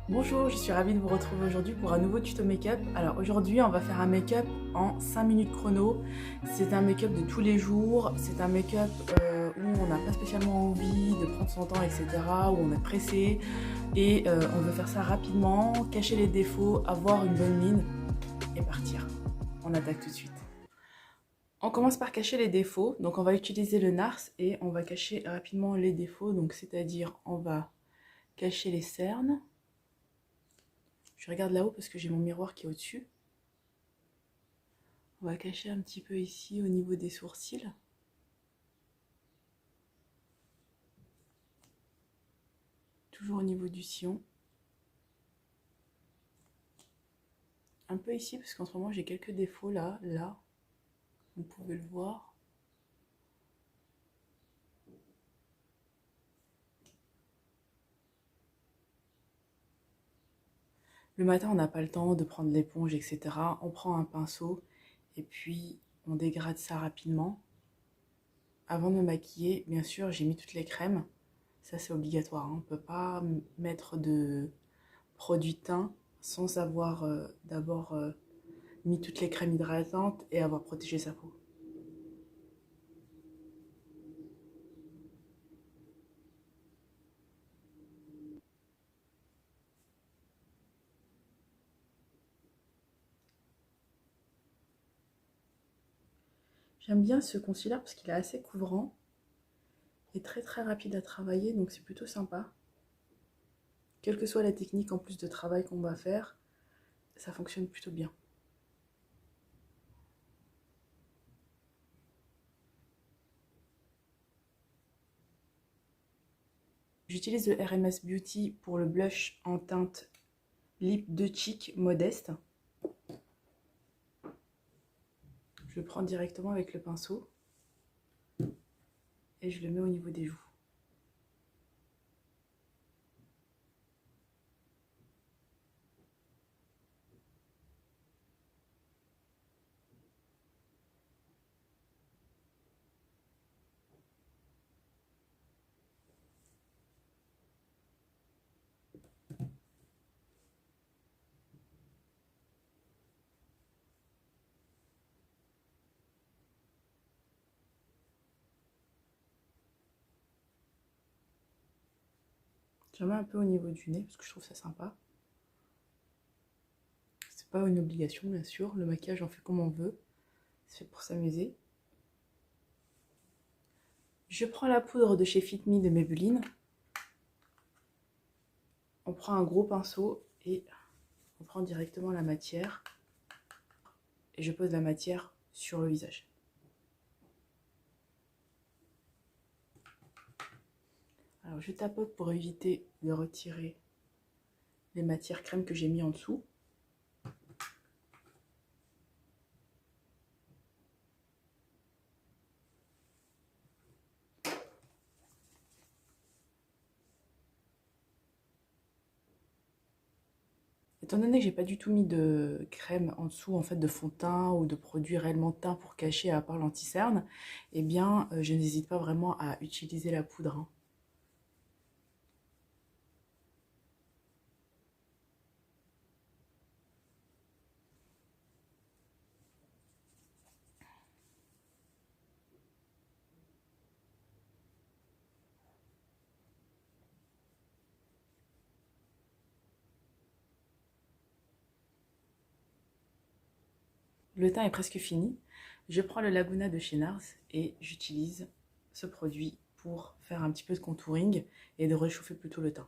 Bonjour, je suis ravie de vous retrouver aujourd'hui pour un nouveau tuto make-up. Alors aujourd'hui, on va faire un make-up en 5 minutes chrono. C'est un make-up de tous les jours, c'est un make-up où on n'a pas spécialement envie de prendre son temps, etc., où on est pressé et on veut faire ça rapidement, cacher les défauts, avoir une bonne mine et partir. On attaque tout de suite. On commence par cacher les défauts, donc on va utiliser le NARS et on va cacher rapidement les défauts, donc c'est-à-dire on va cacher les cernes. Je regarde là-haut parce que j'ai mon miroir qui est au-dessus. On va cacher un petit peu ici au niveau des sourcils. Toujours au niveau du sillon. Un peu ici parce qu'en ce moment j'ai quelques défauts là, vous pouvez le voir. Le matin on n'a pas le temps de prendre l'éponge, etc. On prend un pinceau et puis on dégrade ça rapidement. Avant de me maquiller, bien sûr j'ai mis toutes les crèmes. Ça c'est obligatoire, hein. On ne peut pas mettre de produit teint sans avoir d'abord mis toutes les crèmes hydratantes et avoir protégé sa peau. J'aime bien ce concealer parce qu'il est assez couvrant et très rapide à travailler, donc c'est plutôt sympa. Quelle que soit la technique en plus de travail qu'on va faire, ça fonctionne plutôt bien. J'utilise le RMS Beauty pour le blush en teinte Lip de Cheek Modeste. Je le prends directement avec le pinceau et je le mets au niveau des joues. Je mets un peu au niveau du nez parce que je trouve ça sympa. C'est pas une obligation bien sûr, le maquillage on fait comme on veut, c'est fait pour s'amuser. Je prends la poudre de chez Fit Me de Maybelline. On prend un gros pinceau et on prend directement la matière et je pose la matière sur le visage. Alors je tapote pour éviter de retirer les matières crème que j'ai mis en dessous. Étant donné que j'ai pas du tout mis de crème en dessous, en fait de fond de teint ou de produit réellement teint pour cacher à part l'anti-cerne, eh bien je n'hésite pas vraiment à utiliser la poudre, hein. Le teint est presque fini. Je prends le Laguna de chez NARS et j'utilise ce produit pour faire un petit peu de contouring et de réchauffer plutôt le teint.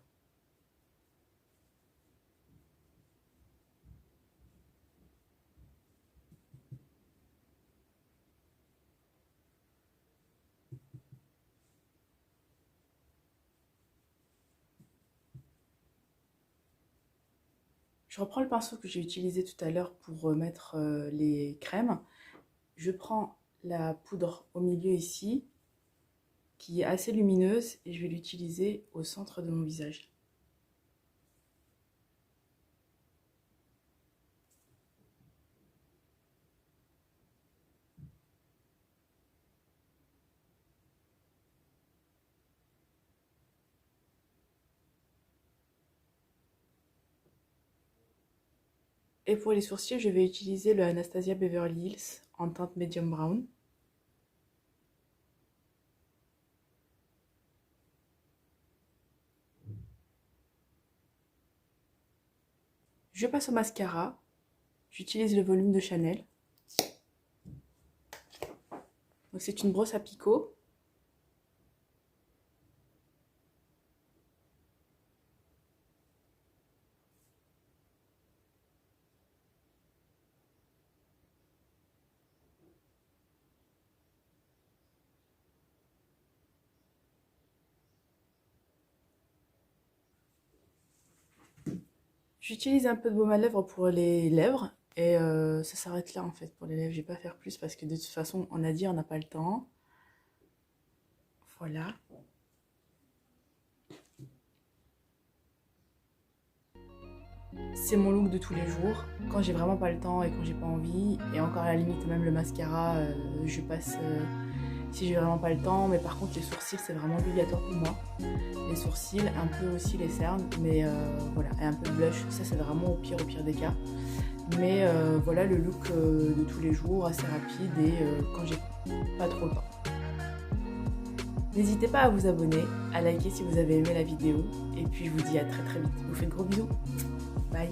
Je reprends le pinceau que j'ai utilisé tout à l'heure pour mettre les crèmes. Je prends la poudre au milieu ici, qui est assez lumineuse, et je vais l'utiliser au centre de mon visage. Et pour les sourcils, je vais utiliser le Anastasia Beverly Hills en teinte medium brown. Je passe au mascara. J'utilise le volume de Chanel. Donc c'est une brosse à picot. J'utilise un peu de baume à lèvres pour les lèvres. Et ça s'arrête là en fait pour les lèvres. Je vais pas faire plus parce que de toute façon, on a dit, on n'a pas le temps. Voilà. C'est mon look de tous les jours. Quand j'ai vraiment pas le temps et quand j'ai pas envie. Et encore à la limite, même le mascara, je passe si j'ai vraiment pas le temps. Mais par contre, les sourcils, c'est vraiment obligatoire pour moi. Les sourcils, un peu aussi les cernes. Mais voilà, et un peu de blush. Ça, c'est vraiment au pire des cas. Mais voilà le look de tous les jours, assez rapide et quand j'ai pas trop le temps. N'hésitez pas à vous abonner, à liker si vous avez aimé la vidéo. Et puis je vous dis à très vite. Je vous fais de gros bisous. Bye.